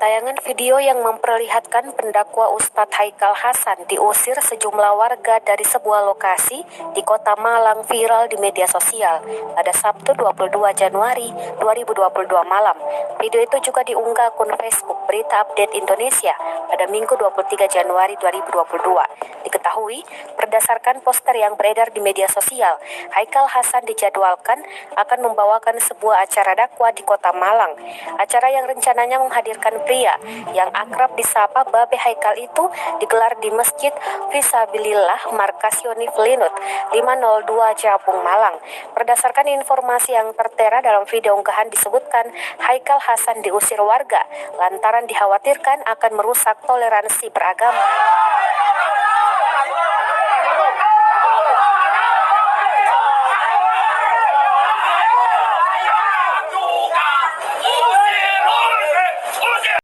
Tayangan video yang memperlihatkan pendakwa Ustadz Haikal Hasan diusir sejumlah warga dari sebuah lokasi di Kota Malang viral di media sosial pada Sabtu 22 Januari 2022 malam. Video itu juga diunggah akun Facebook Berita Update Indonesia pada Minggu 23 Januari 2022. Diketahui, berdasarkan poster yang beredar di media sosial, Haikal Hasan dijadwalkan akan membawakan sebuah acara dakwah di Kota Malang. Acara yang rencananya menghadirkan pria yang akrab disapa Babe Haikal itu digelar di Masjid Fisabilillah Markas Yonif Linut 502 Jabung Malang. Berdasarkan informasi yang tertera dalam video unggahan disebutkan Haikal Hasan diusir warga lantaran dikhawatirkan akan merusak toleransi beragama.